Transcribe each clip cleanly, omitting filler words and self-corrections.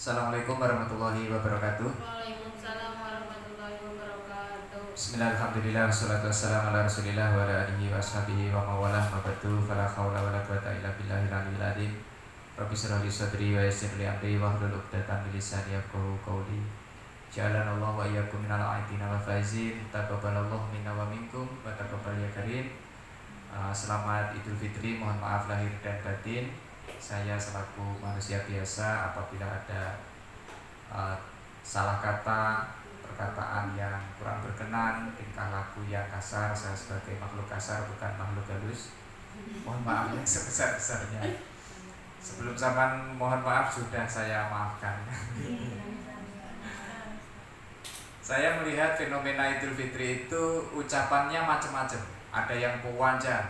Assalamualaikum warahmatullahi wabarakatuh. Waalaikumsalam warahmatullahi wabarakatuh. Bismillahirrahmanirrahim. Wassalatu wassalamu ala Rasulillah wa ala alihi wa ashabihi wa mawalah ma ba'du. Fala haula wala quwata illa billahil aliyyil azim. Rabbi shrah li sadri wa yassir li amri wahlul 'uqdatam min lisani yafqahu qawli. Ja'alanallahu wa iyyakum minal 'aidina wal faizin. Taqabbalallahu minna wa minkum wa taqabbal ya karim. Selamat Idul Fitri, mohon maaf lahir dan batin. Saya selaku manusia biasa apabila ada salah kata, perkataan yang kurang berkenan, tingkah laku yang kasar, saya sebagai makhluk kasar bukan makhluk halus, mohon maaf yang sebesar-besarnya. Sebelum zaman mohon maaf sudah saya maafkan. Saya melihat fenomena Idul Fitri itu ucapannya macam-macam. Ada yang pewanjang,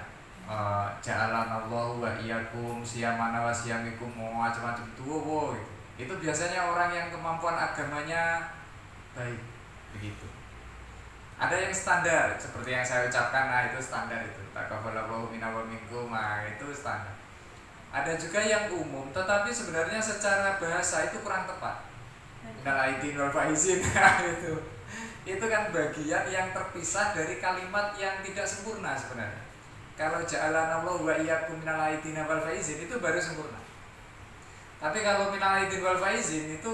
ja'alanallahu wa iyyakum siyamana wa siyamikum, macam-macam tuh gitu. Itu biasanya orang yang kemampuan agamanya baik begitu. Ada yang standar seperti yang saya ucapkan, nah itu standar itu. Taqabbalallahu minna wa minkum, nah itu standar. Ada juga yang umum tetapi sebenarnya secara bahasa itu kurang tepat. Minal aidin wal faizin itu. Itu kan bagian yang terpisah dari kalimat yang tidak sempurna sebenarnya. Kalau ja'alanallahu wa iyyakum minal aidin wal faizin itu baru sempurna. Tapi kalau minal aidin wal faizin itu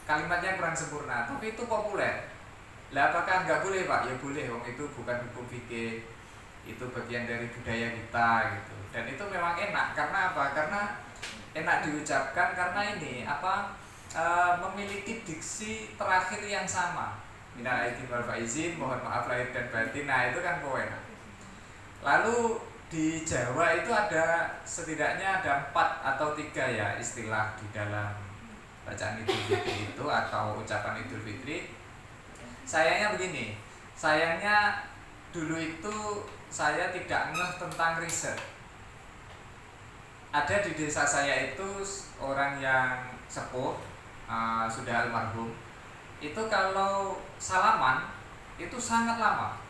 kalimatnya kurang sempurna, tapi itu populer. Lah apakah enggak boleh, Pak? Ya boleh, wong itu bukan hukum fikih. Itu bagian dari budaya kita gitu. Dan itu memang enak karena apa? Karena enak diucapkan karena ini memiliki diksi terakhir yang sama. Minal aidin wal faizin, mohon maaf lahir dan batin. Nah, itu kan enak. Lalu di Jawa itu ada setidaknya ada 4 atau 3 ya istilah di dalam bacaan Idul Fitri itu atau ucapan Idul Fitri. Sayangnya begini, sayangnya dulu itu saya tidak ngeh tentang riset. Ada di desa saya itu orang yang sepuh, sudah almarhum. Itu kalau salaman itu sangat lama.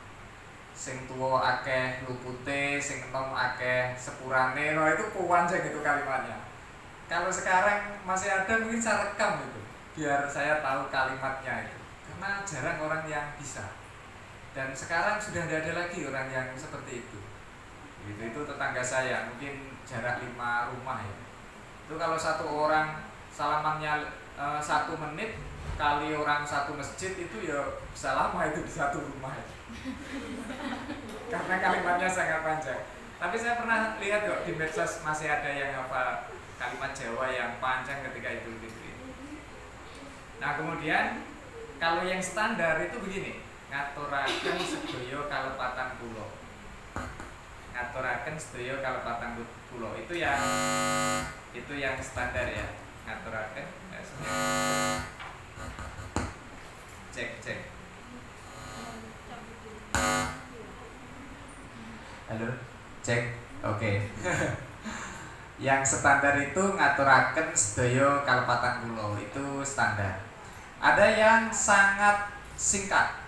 Sing tuwa akeh lupute, sing enom akeh sepurane. No itu panjang itu kalimatnya. Kalau sekarang masih ada mungkin saya rekam itu biar saya tahu kalimatnya itu. Karena jarang orang yang bisa. Dan sekarang sudah tidak ada lagi orang yang seperti itu. Itu tetangga saya, mungkin jarak 5 rumah ya. Itu kalau satu orang salamannya 1 menit kali orang 1 masjid itu ya bisa lama itu di 1 rumah ya. Karena kalimatnya sangat panjang. Tapi saya pernah lihat kok di medsos masih ada yang kalimat Jawa yang panjang ketika Idul Fitri. Nah kemudian kalau yang standar itu begini, ngaturaken sedaya kalepatan kula. Ngaturaken sedaya kalepatan kula itu yang standar ya. Ngaturaken cek. Halo, cek. Oke. Yang standar itu ngaturaken sedaya kalepatan kula, itu standar. Ada yang sangat singkat.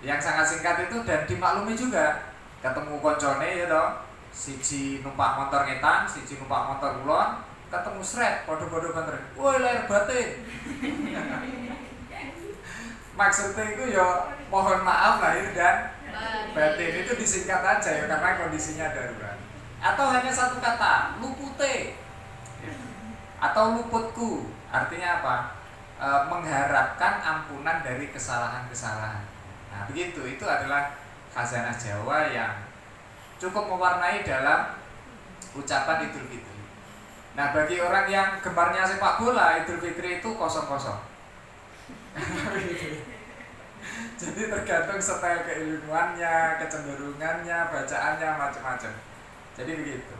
Yang sangat singkat itu dan dimaklumi juga. Ketemu koncone ya toh, siji numpak motor ngetan, siji numpak motor kulon, ketemu sret, podo-podo banter. Woi lahir batin. Maksudnya itu ya mohon maaf lahir dan batin itu disingkat aja ya karena kondisinya darurat. Atau hanya satu kata, lupute atau luputku, artinya apa? Mengharapkan ampunan dari kesalahan-kesalahan. Nah begitu, itu adalah khazanah Jawa yang cukup mewarnai dalam ucapan Idul Fitri. Nah bagi orang yang gemarnya sepak bola, Idul Fitri itu kosong-kosong. Jadi tergantung style keilmuannya, kecenderungannya, bacaannya, macam-macam. Jadi begitu.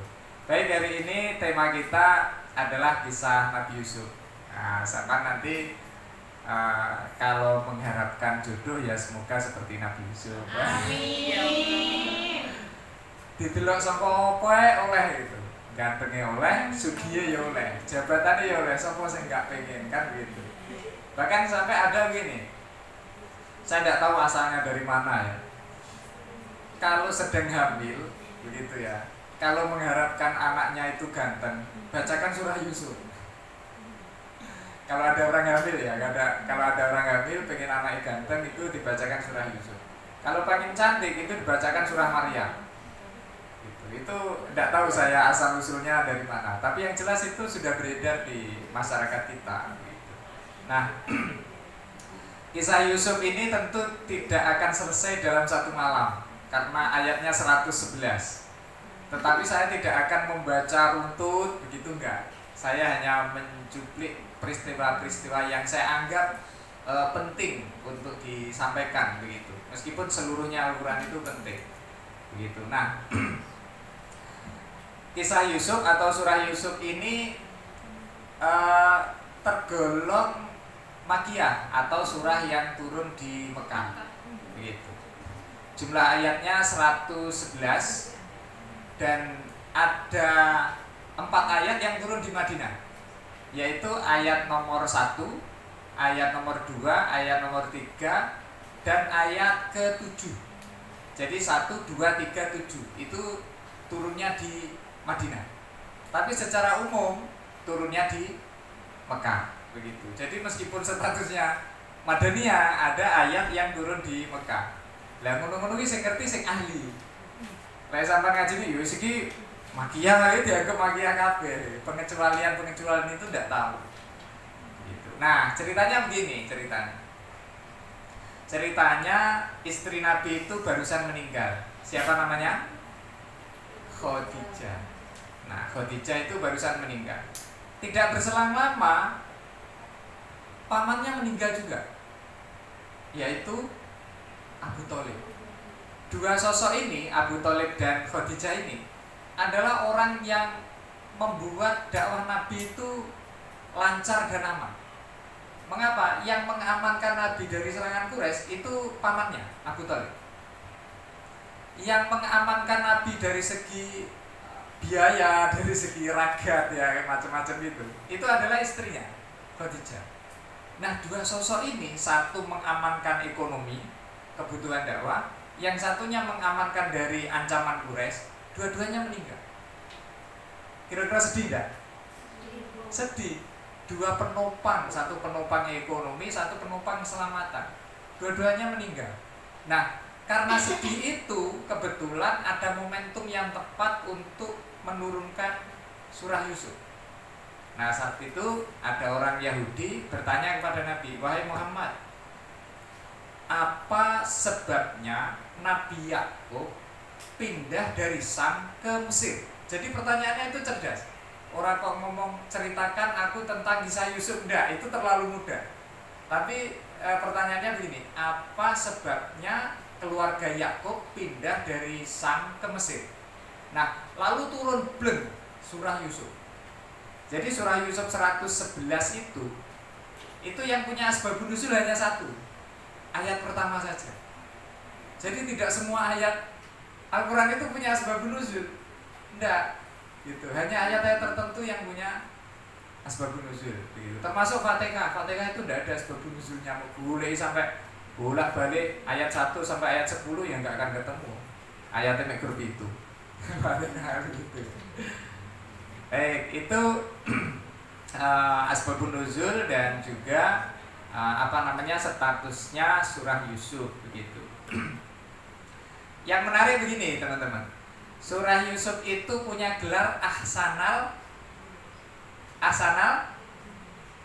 Baik, hari ini tema kita adalah kisah Nabi Yusuf. Nah, sama nanti kalau mengharapkan jodoh ya semoga seperti Nabi Yusuf. Amin. Didelok saka opo oleh gitu. Gantenge oleh, sugiye ya oleh, jabatane ya oleh, sapa sing gak pengen kan gitu. Bahkan sampai ada gini. Saya tidak tahu asalnya dari mana ya. Kalau sedang hamil begitu ya. Kalau mengharapkan anaknya itu ganteng, bacakan surah Yusuf. Kalau ada orang hamil ya, kalau ada orang hamil pengen anaknya ganteng itu dibacakan surah Yusuf. Kalau pengen cantik itu dibacakan surah Maryam. Itu tidak tahu saya asal usulnya dari mana. Tapi yang jelas itu sudah beredar di masyarakat kita. Gitu. Nah, kisah Yusuf ini tentu tidak akan selesai dalam satu malam karena ayatnya 111. Tetapi saya tidak akan membaca runtut begitu enggak. Saya hanya mencuplik peristiwa-peristiwa yang saya anggap penting untuk disampaikan begitu. Meskipun seluruhnya Al-Qur'an itu penting. Begitu. Nah, kisah Yusuf atau surah Yusuf ini tergolong Makiyah atau surah yang turun di Mekah. Begitu. Jumlah ayatnya 111 dan ada 4 ayat yang turun di Madinah, yaitu ayat nomor 1, ayat nomor 2, ayat nomor 3, dan ayat ke-7. Jadi 1, 2, 3, 7 itu turunnya di Madinah. Tapi secara umum turunnya di Mekah, begitu. Jadi meskipun statusnya Madaniyah, ada ayat yang turun di Mekah. Lah ngono-ngono ki sing ngerti sing ahli. Lek sampean ngaji iki yo iki Makiyah lagi dianggap Makiyah kabeh. Pengecualian itu tidak tahu. Gitu. Nah, ceritanya begini ceritanya. Ceritanya istri Nabi itu barusan meninggal. Siapa namanya? Khadijah. Nah, Khadijah itu barusan meninggal. Tidak berselang lama pamannya meninggal juga, yaitu Abu Thalib. Dua sosok ini, Abu Thalib dan Khadijah ini, adalah orang yang membuat dakwah Nabi itu lancar dan aman. Mengapa? Yang mengamankan Nabi dari serangan Quraisy itu pamannya, Abu Thalib. Yang mengamankan Nabi dari segi biaya, dari segi ragat ya, macam-macam itu adalah istrinya, Khadijah. Nah, dua sosok ini, satu mengamankan ekonomi, kebutuhan dakwah, yang satunya mengamankan dari ancaman Quraisy. Dua-duanya meninggal. Kira-kira sedih tidak? Sedih. Dua penopang, satu penopang ekonomi, satu penopang keselamatan. Dua-duanya meninggal. Nah, karena sedih itu kebetulan ada momentum yang tepat untuk menurunkan surah Yusuf. Nah, saat itu ada orang Yahudi bertanya kepada Nabi, "Wahai Muhammad, apa sebabnya Nabi Yakub pindah dari Sam ke Mesir?" Jadi pertanyaannya itu cerdas. Orang kok ngomong ceritakan aku tentang kisah Yusuf, enggak, itu terlalu mudah. Tapi pertanyaannya begini, apa sebabnya keluarga Yakub pindah dari Sam ke Mesir? Nah, lalu turun bleng surah Yusuf. Jadi surah Yusuf 111 itu yang punya asbabun nuzul hanya satu, ayat pertama saja. Jadi tidak semua ayat Al-Quran itu punya asbabun nuzul, enggak, gitu. Hanya ayat-ayat tertentu yang punya asbabun nuzul, gitu. Termasuk Fatihah. Fatihah itu tidak ada asbabun nuzulnya. Boleh sampai bolak-balik ayat 1 sampai ayat 10 yang enggak akan ketemu ayatnya grup itu. Fatihah gitu. Itu asbabun nuzul dan juga statusnya surah Yusuf begitu. Yang menarik begini teman-teman, surah Yusuf itu punya gelar Ahsanal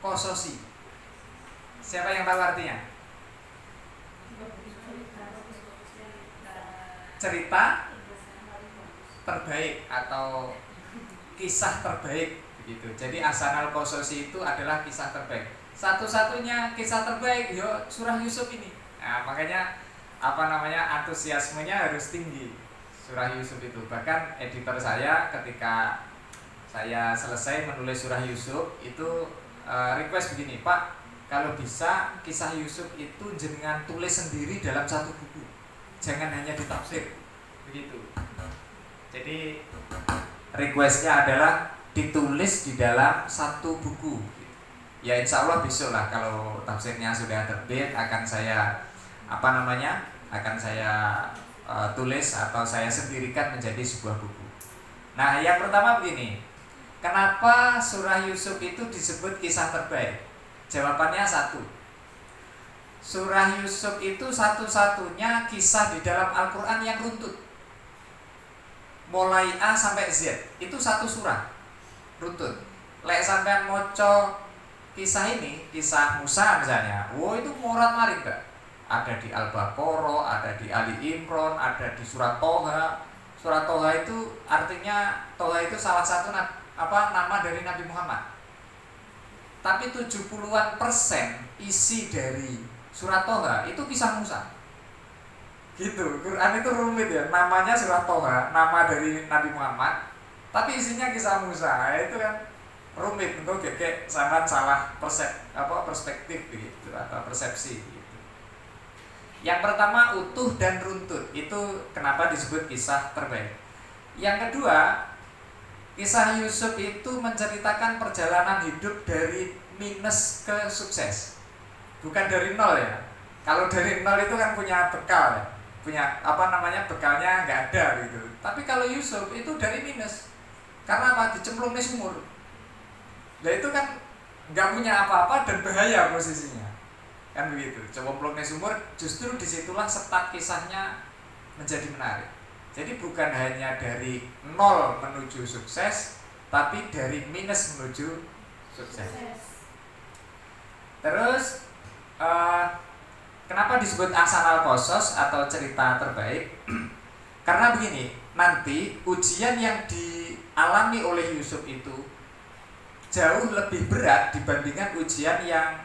Qasosi. Siapa yang tahu artinya? Cerita terbaik atau kisah terbaik begitu. Jadi Ahsanal Qasosi itu adalah kisah terbaik. Satu-satunya kisah terbaik surah Yusuf ini. Nah, makanya antusiasmenya harus tinggi surah Yusuf itu. Bahkan editor saya ketika saya selesai menulis surah Yusuf itu request begini, "Pak, kalau bisa kisah Yusuf itu jenengan tulis sendiri dalam satu buku, jangan hanya ditafsir." Begitu. Jadi requestnya adalah ditulis di dalam satu buku. Ya insya Allah besok lah kalau tafsirnya sudah terbit akan saya tulis atau saya sendirikan menjadi sebuah buku. Nah, yang pertama begini, kenapa surah Yusuf itu disebut kisah terbaik? Jawabannya satu. Surah Yusuf itu satu-satunya kisah di dalam Al-Quran yang runtut. Mulai A sampai Z itu satu surah runtut. Lek sampean moco kisah ini, kisah Musa misalnya, itu morat marit Mbak. Ada di Al-Baqarah, ada di Ali Imran, ada di surat Toha. Surat Toha itu artinya, Toha itu salah satu nama dari Nabi Muhammad. Tapi 70% isi dari surat Toha itu kisah Musa. Gitu, Quran itu rumit ya. Namanya surat Toha, nama dari Nabi Muhammad, tapi isinya kisah Musa. Itu kan rumit, untuk kayak sangat salah perspektif gitu atau persepsi gitu. Yang pertama utuh dan runtut, itu kenapa disebut kisah terbaik. Yang kedua, kisah Yusuf itu menceritakan perjalanan hidup dari minus ke sukses, bukan dari nol ya. Kalau dari nol itu kan punya bekal ya, punya bekalnya nggak ada gitu. Tapi kalau Yusuf itu dari minus, karena apa? Dicemplung di sumur. Nah itu kan nggak punya apa-apa dan bahaya posisinya, kan begitu. Cemplung di sumur, justru disitulah setat kisahnya menjadi menarik. Jadi bukan hanya dari nol menuju sukses, tapi dari minus menuju sukses. Terus kenapa disebut Ahsanul Qasas atau cerita terbaik? Karena begini, nanti ujian yang dialami oleh Yusuf itu jauh lebih berat dibandingkan ujian yang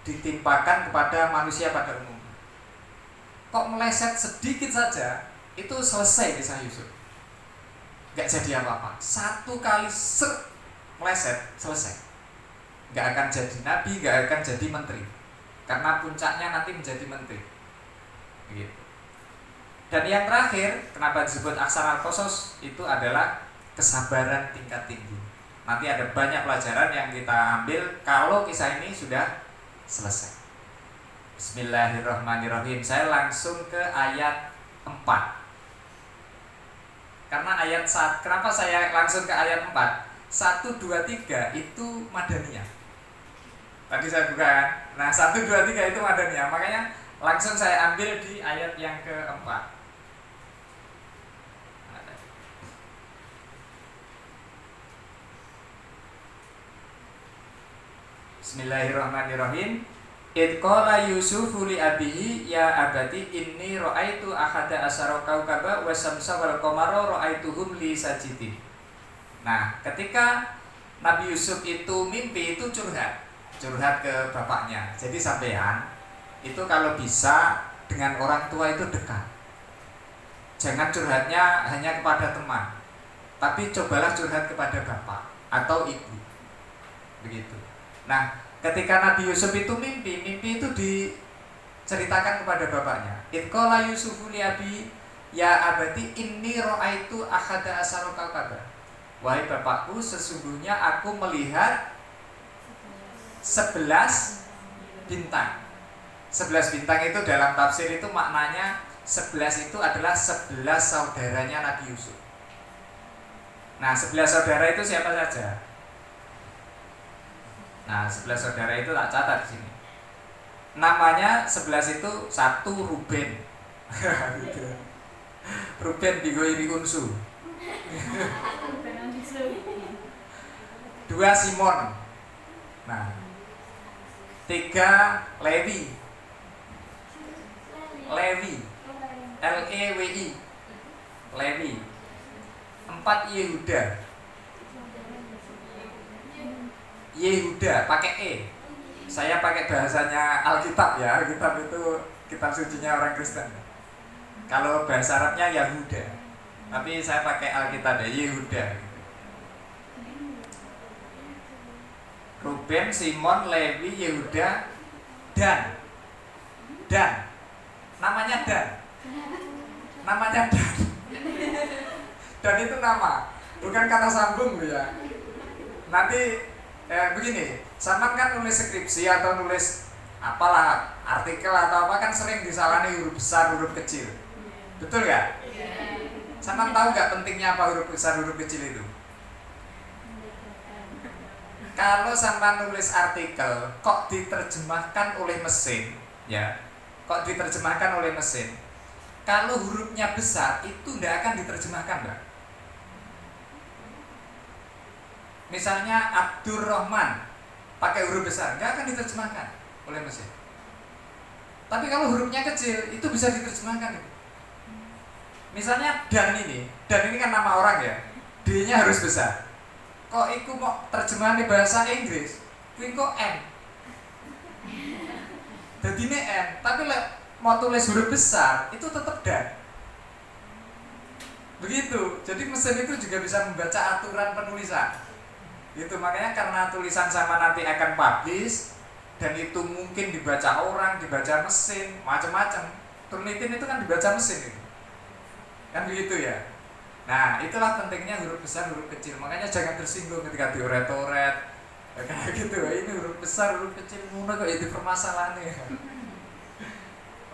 ditimpakan kepada manusia pada umumnya. Kok meleset sedikit saja itu selesai kisah Yusuf, gak jadi apa-apa. Satu kali meleset selesai, gak akan jadi nabi, gak akan jadi menteri, karena puncaknya nanti menjadi menteri gitu. Dan yang terakhir, kenapa disebut Ahsanul Qasas, itu adalah kesabaran tingkat tinggi. Nanti ada banyak pelajaran yang kita ambil kalau kisah ini sudah selesai. Bismillahirrahmanirrahim. Saya langsung ke ayat 4. Karena kenapa saya langsung ke ayat 4? 1, 2, 3 itu Madaniyah. Tadi saya buka kan? Nah 1, 2, 3 itu Madaniyah. Makanya langsung saya ambil di ayat yang keempat. Bismillahirrahmanirrahim. Id qala Yusufu li abihi ya abati inni ra'aitu ahada asyara kaukaba wasyamsa wal qamara ra'aituhum li sajidin. Nah, ketika Nabi Yusuf itu mimpi, itu curhat ke bapaknya. Jadi sampean itu kalau bisa dengan orang tua itu dekat. Jangan curhatnya hanya kepada teman, tapi cobalah curhat kepada bapak atau ibu. Begitu. Nah, ketika Nabi Yusuf itu mimpi itu diceritakan kepada bapaknya. Id qala Yusufu li abi ya abati inni ra'aitu ahada asyara kaukaba. Wahai bapakku, sesungguhnya aku melihat 11 bintang. 11 bintang itu dalam tafsir itu maknanya 11 itu adalah 11 saudaranya Nabi Yusuf. Nah, 11 saudara itu siapa saja? Nah, 11 saudara itu tak catat di sini. Namanya 11 itu 1 Ruben. Ruben bigoiri unsu. 2 Simon. Nah, 3 Lewi. Lewi. Lewi. 4 Yehuda. Yehuda pakai E. Saya pakai bahasanya Alkitab ya. Alkitab itu kitab sucinya orang Kristen. Kalau bahasa Arabnya Yahuda, tapi saya pakai Alkitab ya, Yehuda. Ruben, Simon, Lewi, Yehuda, Dan. Namanya Dan. Dan itu nama, bukan kata sambung ya. Nanti begini, sama kan nulis skripsi atau nulis apalah artikel atau apa kan sering disalahkan huruf besar, huruf kecil. Betul gak? Sama tahu gak pentingnya apa huruf besar, huruf kecil itu? kalau sampai nulis artikel kok diterjemahkan oleh mesin, ya, kok diterjemahkan oleh mesin, kalau hurufnya besar itu tidak akan diterjemahkan, Mbak. Misalnya Abdurrahman pakai huruf besar, nggak akan diterjemahkan oleh mesin. Tapi kalau hurufnya kecil itu bisa diterjemahkan. Misalnya dan ini kan nama orang ya, D-nya harus besar. Kok iku mau terjemahan di bahasa Inggris, kuwi kok N. Jadi ini N, tapi mau tulis huruf besar itu tetap dan. Begitu. Jadi mesin itu juga bisa membaca aturan penulisan. Gitu, makanya karena tulisan sama nanti akan publish dan itu mungkin dibaca orang, dibaca mesin, macam-macam. Turnitin itu kan dibaca mesin itu. Kan begitu ya. Nah, itulah pentingnya huruf besar, huruf kecil. Makanya jangan tersinggung ketika dioret-oret. Kayak gitu, ini huruf besar, huruf kecil, ngono kok itu permasalahannya.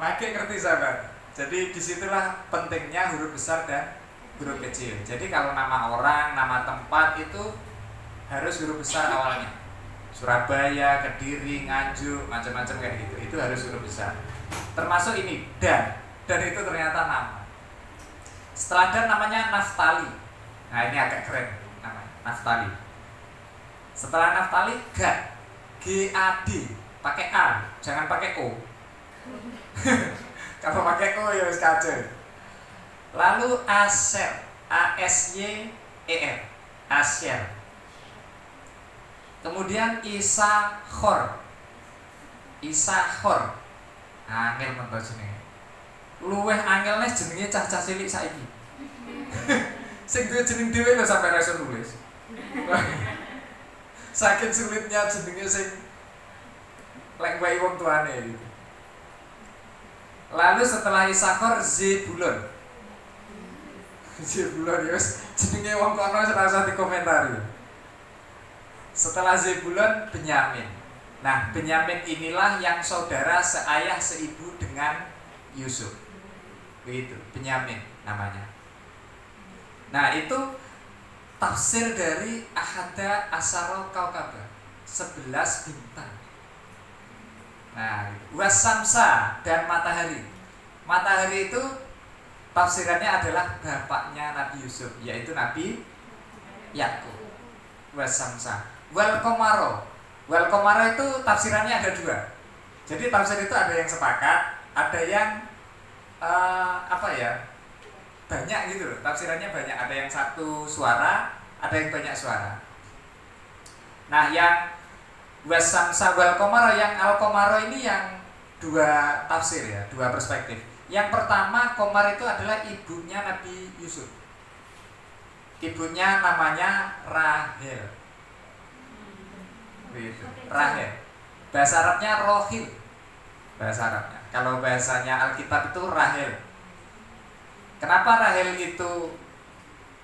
Lagi ngerti sahabat. Jadi disitulah pentingnya huruf besar dan huruf kecil. Jadi kalau nama orang, nama tempat itu harus huruf besar awalnya. Surabaya, Kediri, Nganjuk, macam-macam kayak gitu. Itu harus huruf besar. Termasuk ini dan itu ternyata nama. Setelah dan namanya Naftali. Nah, ini agak keren namanya, Naftali. Setelah Naftali Gad. G-A-D, pakai A, jangan pakai O. Kalau pakai O ya wis kacau. Lalu Asyer, A-S-Y-E-R, Asyer. Kemudian Isakhor. Angel mentok jenenge. Luweh angelne jenenge cah-cah cilik saiki. Sing duwe jeneng dhewe lho sampe ra iso nulis. Saking sulitnya jenenge sing lek wae wong tuane gitu. Lalu setelah Isakhor Zebulon. Zebulon ya wis jenenge wong kono ora usah dikomentari. Setelah Zebulon Benyamin. Nah, Benyamin inilah yang saudara seayah seibu dengan Yusuf. Begitu, Benyamin namanya. Nah, itu tafsir dari Ahada Asyara Kaukaba, 11 bintang. Nah, Wasamsa dan matahari. Matahari itu tafsirannya adalah bapaknya Nabi Yusuf, yaitu Nabi Yakub. Wasamsa. Wal Komaro itu tafsirannya ada dua. Jadi tafsir itu ada yang sepakat, ada yang banyak gitu loh. Tafsirannya banyak, ada yang satu suara, ada yang banyak suara. Nah, yang Wasamsa wal Komaro, yang Al Komaro ini yang dua tafsir ya, dua perspektif. Yang pertama, Komar itu adalah ibunya Nabi Yusuf. Ibunya namanya Rahel. Begitu. Rahel. Bahasa Arabnya Rohil. Bahasa Arabnya. Kalau bahasanya Alkitab itu Rahel. Kenapa Rahel itu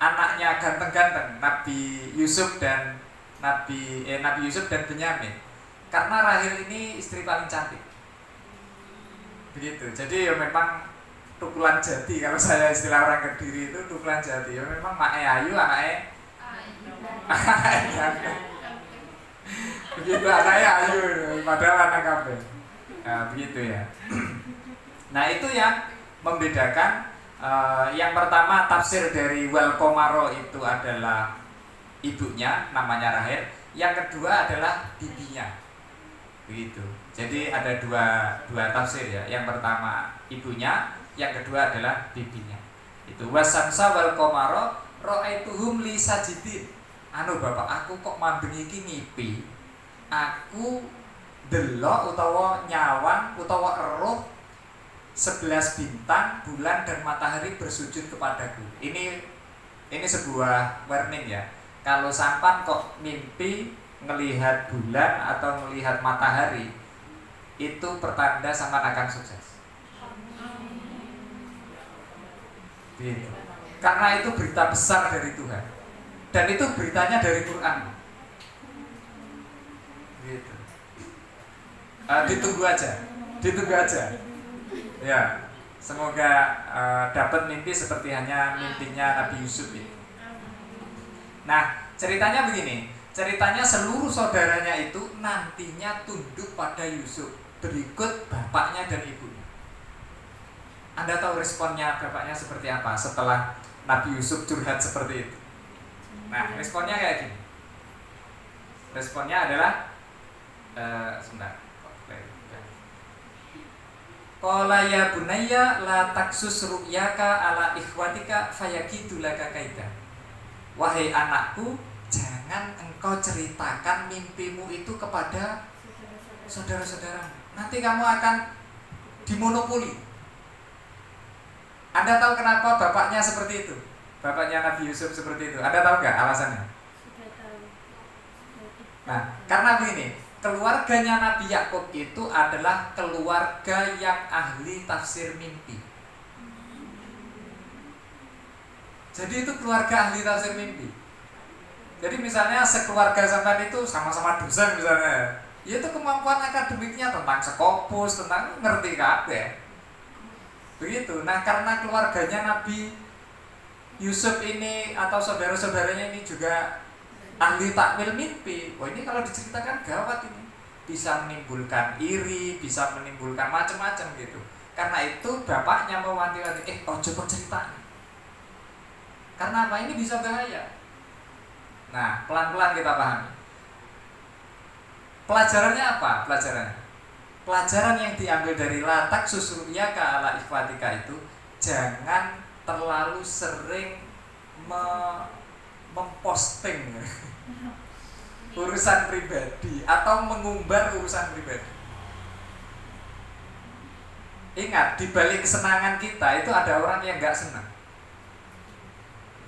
anaknya ganteng-ganteng, Nabi Yusuf dan Nabi Yusuf dan Benyamin? Karena Rahel ini istri paling cantik. Begitu. Jadi ya memang tukulan jati, kalau saya istilah orang Kediri itu tukulan jati. Ya memang mae ayu, anaknya ganteng. Begitu, anaknya ayu, padahal anak kabeh. Nah, begitu ya. Nah, itu yang membedakan. Yang pertama, tafsir dari Wal Komaro itu adalah ibunya, namanya Rahel. Yang kedua adalah bibinya. Begitu. Jadi ada dua tafsir ya. Yang pertama ibunya, yang kedua adalah bibinya. Itu Wasamsa wal Komaro ra'aituhum li sajidin. Anu bapak, aku kok mambengi iki ngipi. Aku delok utawa nyawang utawa eruh 11 bintang, bulan dan matahari bersujud kepadaku. Ini sebuah warning ya. Kalau sampan kok mimpi ngelihat bulan atau melihat matahari, itu pertanda sampan akan sukses. Gitu. Karena itu berita besar dari Tuhan. Dan itu beritanya dari Quran. Gitu. Ditunggu aja. Ya, semoga dapat mimpi seperti hanya mimpinya Nabi Yusuf ini. Nah, ceritanya begini. Ceritanya seluruh saudaranya itu nantinya tunduk pada Yusuf, berikut bapaknya dan ibunya. Anda tahu responnya bapaknya seperti apa setelah Nabi Yusuf curhat seperti itu? Nah, responnya kayak gini. Responnya adalah sebentar. Qala ya bunayya la taksus ru'yaka ala ikhwatika fayakidu laka kaida. Wahai anakku, jangan engkau ceritakan mimpimu itu kepada saudara-saudaramu. Nanti kamu akan dimonopoli. Anda tahu kenapa bapaknya seperti itu? Bapaknya Nabi Yusuf seperti itu. Anda tahu nggak alasannya? Nah, karena begini, keluarganya Nabi Yakub itu adalah keluarga yang ahli tafsir mimpi. Jadi itu keluarga ahli tafsir mimpi. Jadi misalnya sekeluarga sampean itu sama-sama dosen misalnya, ya itu kemampuan akademiknya tentang Skopus, tentang ngerti kabeh. Begitu. Nah, karena keluarganya Nabi Yusuf ini atau saudara-saudaranya ini juga ahli takwil mimpi. Wah, ini kalau diceritakan gawat ini. Bisa menimbulkan iri, bisa menimbulkan macam-macam gitu. Karena itu bapaknya mewanti-wanti, ojo kok ceritanya. Karena apa? Ini bisa bahaya. Nah, pelan-pelan kita pahami. Pelajarannya apa? Pelajaran yang diambil dari latak susuriyaka ala ikhwatika itu, jangan terlalu sering memposting urusan pribadi atau mengumbar urusan pribadi. Ingat, di balik kesenangan kita itu ada orang yang gak senang.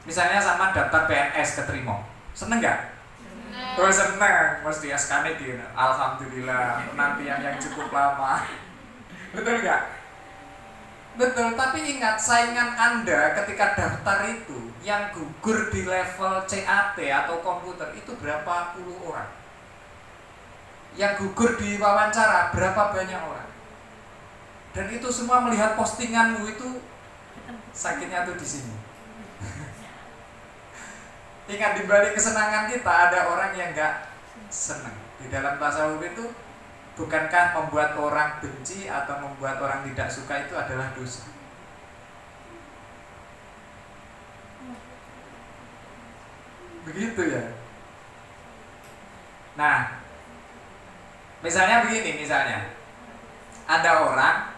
Misalnya sama daftar PNS keterima, seneng gak? Oh, seneng, mesti SK-nya di alhamdulillah, penantian yang cukup lama. Betul gak? Betul, tapi ingat, saingan Anda ketika daftar itu yang gugur di level CAT atau komputer itu berapa puluh orang. Yang gugur di wawancara berapa banyak orang. Dan itu semua melihat postinganmu itu, sakitnya tuh di sini. Ingat, di balik kesenangan kita ada orang yang gak senang. Di dalam tasawuf itu, bukankah membuat orang benci atau membuat orang tidak suka itu adalah dosa? Begitu ya. Nah, misalnya begini, ada orang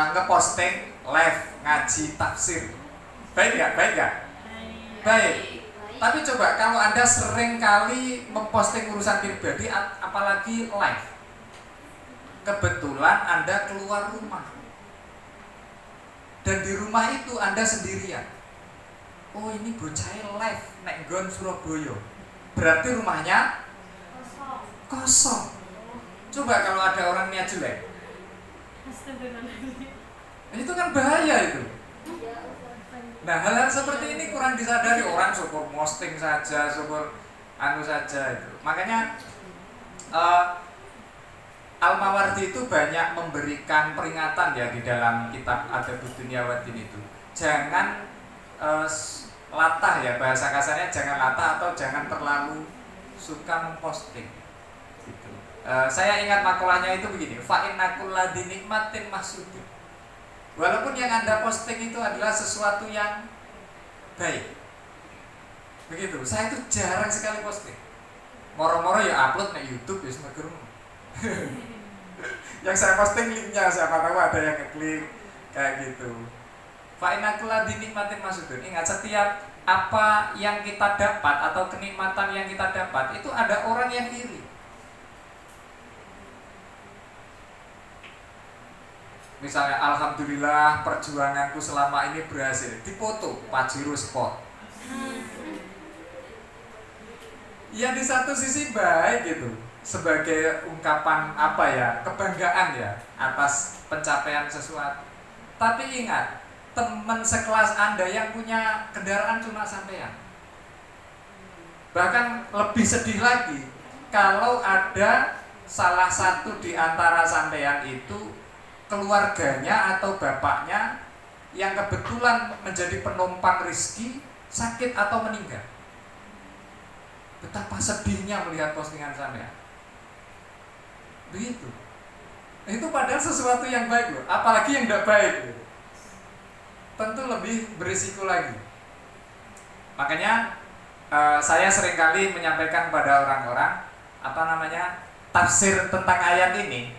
ngeposting live ngaji tafsir. Baik gak? Baik. Tapi coba kalau Anda sering kali memposting urusan pribadi, apalagi live. Kebetulan Anda keluar rumah. Dan di rumah itu Anda sendirian. Oh, ini bocah live nek nggon Surabaya. Berarti rumahnya kosong. Coba kalau ada orang niat jelek. Itu kan bahaya itu. Nah, hal-hal seperti ini kurang disadari orang, syukur posting saja, syukur saja itu. Makanya Al-Mawardi itu banyak memberikan peringatan ya di dalam kitab Adabud Dunya wa Din itu. Jangan latah ya, bahasa kasarnya jangan latah atau jangan terlalu suka memposting. Gitu. Saya ingat makalahnya itu begini, fa inna kulladzi nikmatin mahsudun. Walaupun yang Anda posting itu adalah sesuatu yang baik. Begitu. Saya itu jarang sekali posting. Moro-moro ya upload di YouTube ya semeger. Yang saya posting linknya, siapa tahu ada yang ngeklik kayak gitu. Fa inna kulladzi nikmatin mahsudun. Ingat, setiap apa yang kita dapat atau kenikmatan yang kita dapat itu ada orang yang iri. Misalnya, alhamdulillah perjuanganku selama ini berhasil, dipoto Pajero Sport. Ya di satu sisi baik gitu, sebagai ungkapan kebanggaan ya atas pencapaian sesuatu. Tapi ingat, teman sekelas Anda yang punya kendaraan cuma sampean. Bahkan lebih sedih lagi kalau ada salah satu di antara sampean itu keluarganya atau bapaknya yang kebetulan menjadi penumpang rezeki sakit atau meninggal. betapa sedihnya melihat postingan saya. Begitu. Itu padahal sesuatu yang baik loh, apalagi yang tidak baik loh. Tentu lebih berisiko lagi. Makanya saya seringkali menyampaikan kepada orang-orang tafsir tentang ayat ini.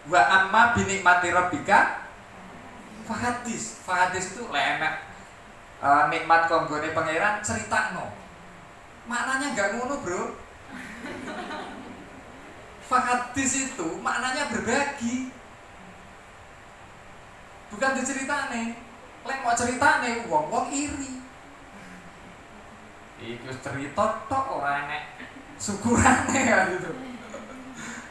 Wa amma binikmati rabbika fahadis. Fahadis itu enak. Nikmat konggone pangeran critakno. Maknanya gak ngono, Bro. Fahadis itu maknanya berbagi. Bukan diceritane. Lek mau ceritane wong-wong iri. Iku cerita tok ora enek syukurane kan gitu.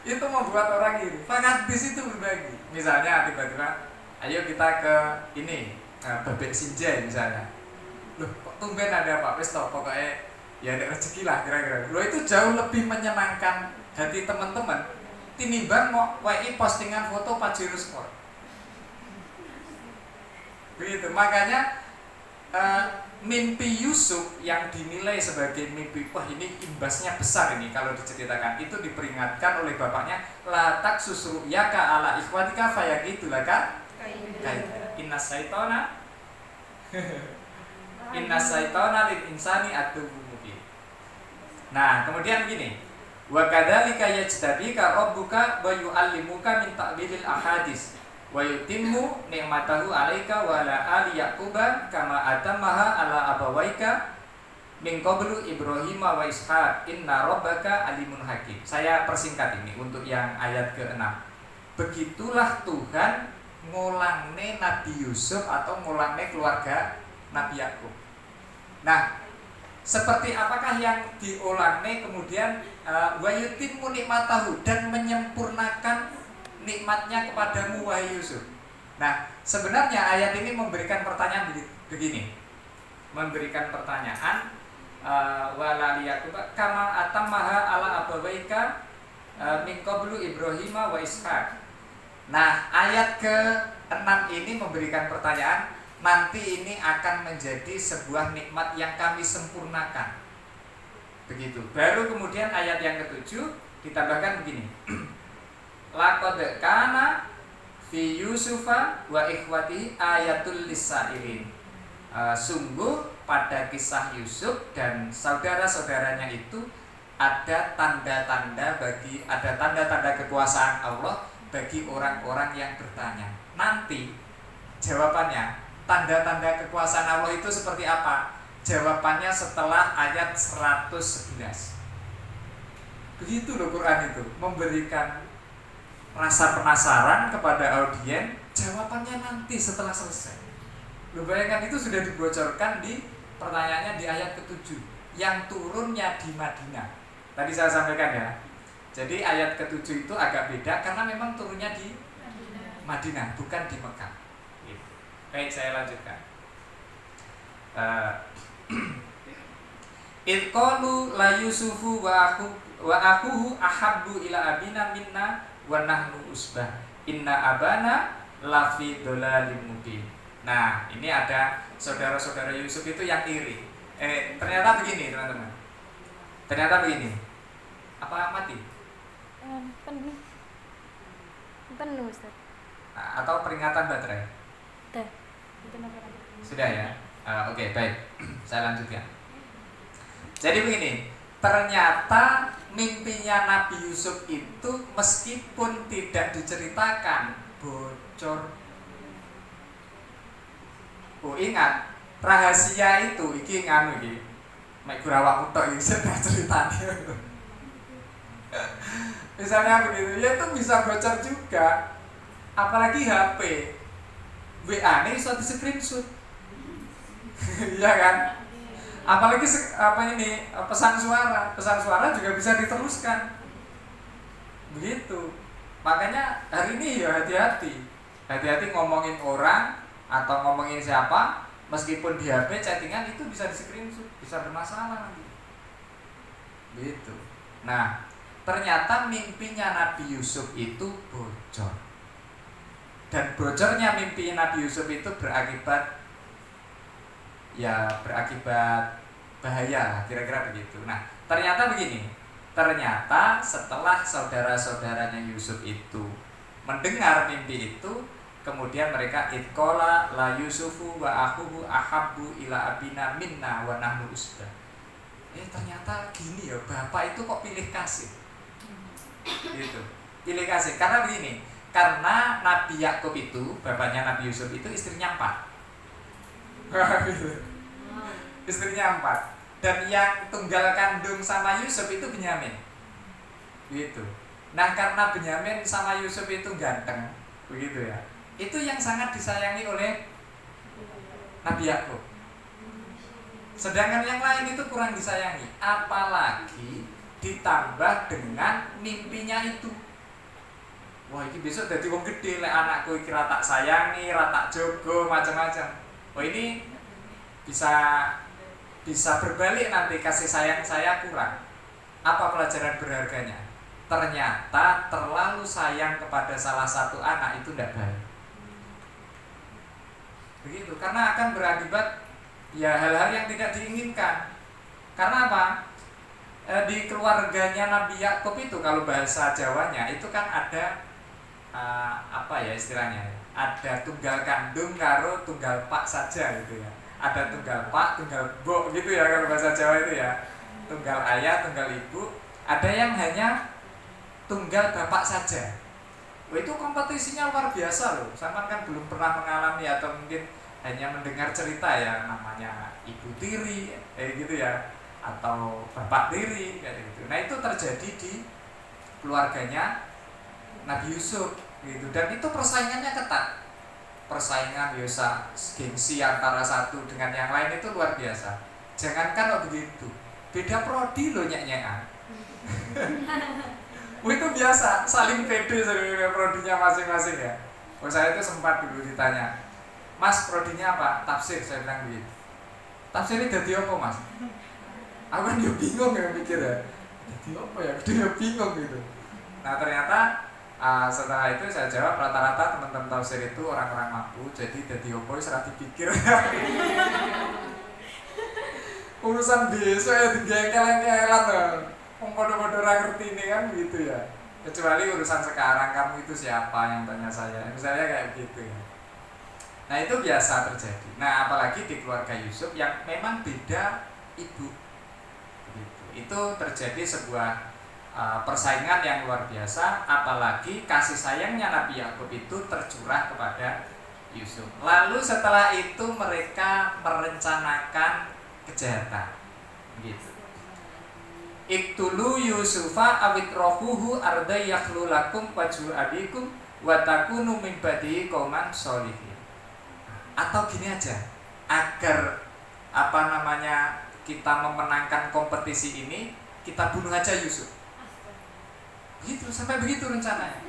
Itu membuat orang iri. Fahadis itu berbagi. Misalnya tiba-tiba ayo kita ke ini, bebek sinjai misalnya. Loh, kok tumben ada Pak wis tok pokoknya ya ada rezeki lah kira-kira. Loh, itu jauh lebih menyenangkan hati teman-teman tinimbang mau WI postingan foto Pajero Sport. Begitu, makanya mimpi Yusuf yang dinilai sebagai mimpi, wah ini imbasnya besar ini kalau diceritakan, itu diperingatkan oleh bapaknya, la taksus yaka ala ikhwatika fayaqitulaka inna syaitana lil insani aduwwun mubin. Nah, kemudian begini, wa kadzalika yajtabika rabbuka wa yu'allimuka min ta'wilil ahadits wa yutimmu ni'matahu 'alaika wa 'ala ali yaquba kama atammaha 'ala abawaika min qablu Ibrahim wa Ishaq inna rabbaka alimun hakim. Saya persingkat ini untuk yang ayat ke-6. Begitulah Tuhan ngulangne Nabi Yusuf atau ngulangne keluarga Nabi Yakub. Nah, seperti apakah yang diulangne kemudian wa yutimmu nikmatahu, dan menyempurnakan nikmatnya kepadamu wahai Yusuf. Nah, sebenarnya ayat ini memberikan pertanyaan begini. Memberikan pertanyaan wala liyakub kama atammaha ala abawaika min qablu Ibrahim wa Ishaq. Nah, ayat ke-6 ini memberikan pertanyaan, nanti ini akan menjadi sebuah nikmat yang kami sempurnakan. Begitu. Baru kemudian ayat yang ke-7 ditambahkan begini. Laqad kana fi Yusufa wa ikhwatihi ayatul lisailin. Sungguh pada kisah Yusuf dan saudara-saudaranya itu ada tanda-tanda kekuasaan Allah bagi orang-orang yang bertanya. Nanti jawabannya, tanda-tanda kekuasaan Allah itu seperti apa? Jawabannya setelah ayat 111. Begitu loh Quran itu, memberikan rasa penasaran kepada audien, jawabannya nanti setelah selesai. Lu bayangkan, itu sudah dibocorkan di pertanyaannya di ayat ke-7 yang turunnya di Madinah. Tadi saya sampaikan ya. Jadi ayat ke-7 itu agak beda karena memang turunnya di Madinah, bukan di Mekah. Baik, saya lanjutkan. Idh qalu la Yusufu wa akhuhu ahabbu ila abina minna wa nahnu usbah inna abana lafi dhalalim mubin. Nah, ini ada saudara-saudara Yusuf itu yang iri. Ternyata begini, teman-teman. Ternyata begini. Apa mati? Penuh, Ustaz. Atau peringatan baterai? Sudah ya? Oke, baik. Saya lanjutkan. Jadi begini, ternyata mimpinya Nabi Yusuf itu meskipun tidak diceritakan, bocor. Oh, ingat, rahasia itu iki nganu iki. Mek gurawakku tok iki sedang ceritanya. Misalnya begitu, ya itu bisa bocor juga. Apalagi HP. WA-nya bisa di-screenshot. Iya kan? Apalagi pesan suara juga bisa diteruskan. Begitu. Makanya hari ini ya hati-hati. Hati-hati ngomongin orang atau ngomongin siapa, meskipun di HP chattingan itu bisa di-screenshot, bisa bermasalah nanti. Begitu. Nah, ternyata mimpinya Nabi Yusuf itu bocor. Dan bocornya mimpi Nabi Yusuf itu berakibat bahaya lah, kira-kira begitu. Nah, ternyata begini. Ternyata setelah saudara-saudaranya Yusuf itu mendengar mimpi itu, kemudian mereka itqala la Yusufu wa akhuhu ahabbu ila abina minna wa nahnu usbah. Ternyata gini ya, bapak itu kok pilih kasih. Gitu. Pilih kasih karena begini, karena Nabi Yakub itu, bapaknya Nabi Yusuf itu istrinya 4. Istrinya 4. Dan yang tunggal kandung sama Yusuf itu Benyamin. Gitu. Nah, karena Benyamin sama Yusuf itu ganteng, begitu ya. Itu yang sangat disayangi oleh Nabi Yakub. Sedangkan yang lain itu kurang disayangi, apalagi ditambah dengan mimpinya itu. Wah, ini besok jadi wong gede, lek anakku iki ra tak sayangi, ra tak jogo, macam-macam. Wah, ini bisa berbalik nanti, kasih sayang saya kurang. Apa pelajaran berharganya? Ternyata terlalu sayang kepada salah satu anak itu tidak baik. Begitu, karena akan berakibat ya hal-hal yang tidak diinginkan. Karena apa? Di keluarganya Nabi Yakub itu, kalau bahasa Jawanya itu kan ada apa ya istilahnya? Ada tunggal kandung karo tunggal pak saja gitu ya. Ada tunggal pak, tunggal bok gitu ya kalau bahasa Jawa itu ya. Tunggal ayah, tunggal ibu. Ada yang hanya tunggal bapak saja. Wah, itu kompetisinya luar biasa loh. Sama kan belum pernah mengalami atau mungkin hanya mendengar cerita ya, namanya ibu tiri gitu ya, atau bapak tiri kayak gitu. Nah, itu terjadi di keluarganya Nabi Yusuf gitu. Dan itu persaingannya ketat. Persaingan biasa, gengsi antara satu dengan yang lain itu luar biasa. Jangankan begitu, beda prodi loh nyanyian. Itu biasa, saling pede dengan prodinya masing-masing ya. Saya itu sempat dulu ditanya, Mas, prodinya apa? Tafsir, saya bilang begitu. Tafsirnya jadi apa, Mas? Aku kan dia bingung ya mikir ya. Jadi apa ya? Dia bingung gitu. Nah, ternyata setelah itu saya jawab, rata-rata teman-teman tafsir itu orang-orang mampu, jadi apa serah dipikir. Urusan biasa ya digengkel-gengkelan kan. Kode-kode orang ngerti ini kan gitu ya. Kecuali urusan sekarang, kamu itu siapa yang tanya saya, misalnya kayak gitu ya. Nah, itu biasa terjadi. Nah, apalagi di keluarga Yusuf yang memang beda ibu gitu. Itu terjadi sebuah persaingan yang luar biasa, apalagi kasih sayangnya Nabi Yakub itu tercurah kepada Yusuf. Lalu setelah itu mereka merencanakan kejahatan gitu. Iktulu Yusufa awit rohuhu arda yakhlu lakum wajhu abikum wa takunu min ba'dihi qauman sholihin. Atau gini aja, agar kita memenangkan kompetisi ini, kita bunuh aja Yusuf. Gitu, sampai begitu rencananya.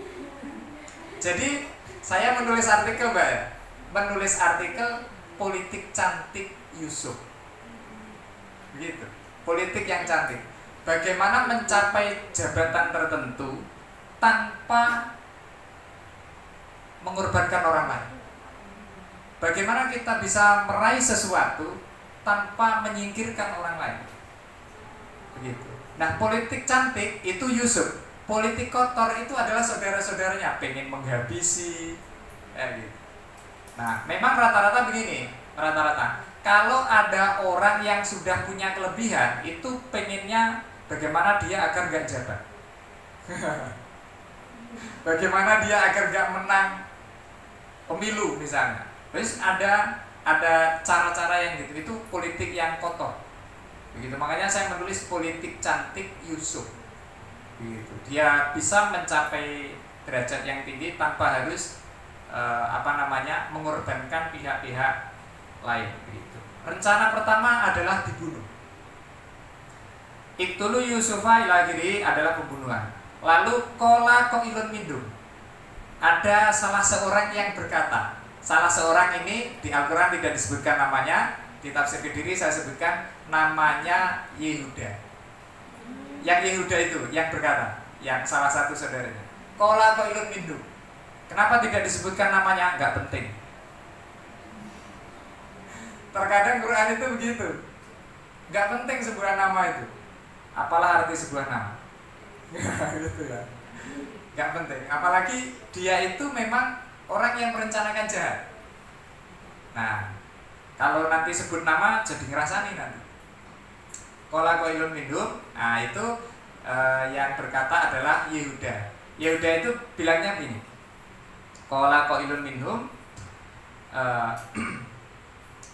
Jadi saya menulis artikel, Mbak ya. Menulis artikel politik cantik Yusuf. Begitu. Politik yang cantik. Bagaimana mencapai jabatan tertentu tanpa mengorbankan orang lain. Bagaimana kita bisa meraih sesuatu tanpa menyingkirkan orang lain. Begitu. Nah, politik cantik itu Yusuf. Politik kotor itu adalah saudara-saudaranya, pengen menghabisi gitu. Nah, memang rata-rata begini, kalau ada orang yang sudah punya kelebihan, itu pengennya bagaimana dia agar gak jabat. Bagaimana dia agar gak menang pemilu misalnya. Terus ada cara-cara yang gitu, itu politik yang kotor. Begitu, makanya saya menulis politik cantik Yusuf. Gitu. Dia bisa mencapai derajat yang tinggi tanpa harus mengorbankan pihak-pihak lain. Gitu. Rencana pertama adalah dibunuh. Iktulu Yusufa ila akhiri adalah pembunuhan. Lalu kola koilun mindum. Ada salah seorang yang berkata. Salah seorang ini di Al-Quran tidak disebutkan namanya. Di tafsir Kediri saya sebutkan namanya Yehuda. Yang Yehuda itu yang berkata, yang salah satu saudaranya. Kola koilun mindum. Kenapa tidak disebutkan namanya? Enggak penting. Terkadang Quran itu begitu. Nggak penting sebuah nama itu. Apalah arti sebuah nama. Gitu ya. Nggak penting. Apalagi dia itu memang orang yang merencanakan jahat. Nah, kalau nanti sebut nama jadi ngerasani nanti. Qala qailun minhum, nah itu yang berkata adalah Yehuda. Yehuda itu bilangnya gini. Qala qailun minhum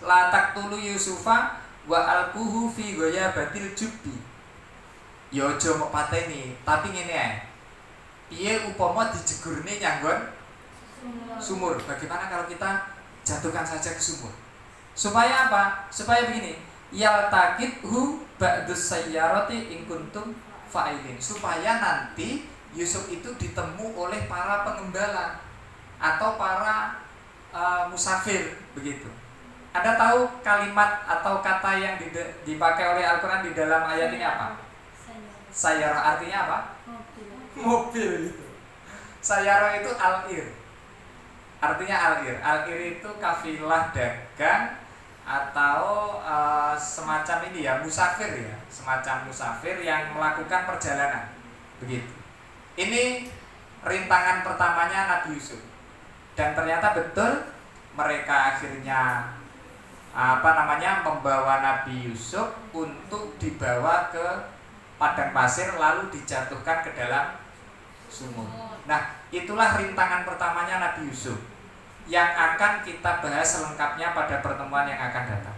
la taqtulu Yusufa wa alquhu fi ghayabatil jubbi. Ya aja mok pateni, tapi ngene ae. Piye upama dijegurne nyanggon sumur? Bagaimana kalau kita jatuhkan saja ke sumur? Supaya apa? Supaya begini, yaltaqithu ba'dus sayyarati in kuntum fa'ilin. Supaya nanti Yusuf itu ditemu oleh para pengembala atau para musafir begitu. Anda tahu kalimat atau kata yang dipakai oleh Al-Quran di dalam ayat ini apa? Sayyarah artinya apa? Mobil itu. Sayyarah itu al-ir. Artinya al-ir. Al-ir itu kafilah dagang atau semacam ini ya, musafir ya, semacam musafir yang melakukan perjalanan. Begitu. Ini rintangan pertamanya Nabi Yusuf. Dan ternyata betul mereka akhirnya membawa Nabi Yusuf untuk dibawa ke padang pasir lalu dijatuhkan ke dalam sumur. Nah, itulah rintangan pertamanya Nabi Yusuf yang akan kita bahas selengkapnya pada pertemuan yang akan datang.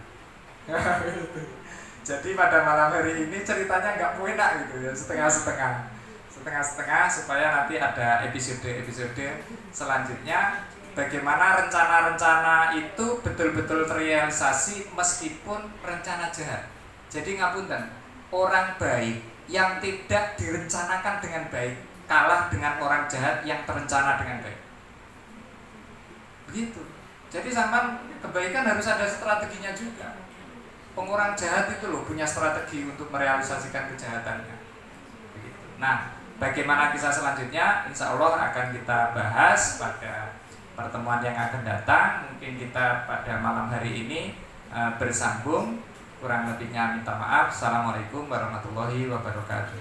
Jadi pada malam hari ini ceritanya nggak enak gitu ya, setengah-setengah supaya nanti ada episode selanjutnya bagaimana rencana-rencana itu betul-betul terrealisasi meskipun rencana jahat. Jadi ngapunten, orang baik yang tidak direncanakan dengan baik kalah dengan orang jahat yang terencana dengan baik. Begitu. Jadi sampai kebaikan harus ada strateginya juga. Orang jahat itu loh punya strategi untuk merealisasikan kejahatannya. Begitu. Nah, bagaimana kisah selanjutnya? Insya Allah akan kita bahas pada pertemuan yang akan datang. Mungkin kita pada malam hari ini bersambung. Kurang lebihnya minta maaf. Assalamualaikum warahmatullahi wabarakatuh.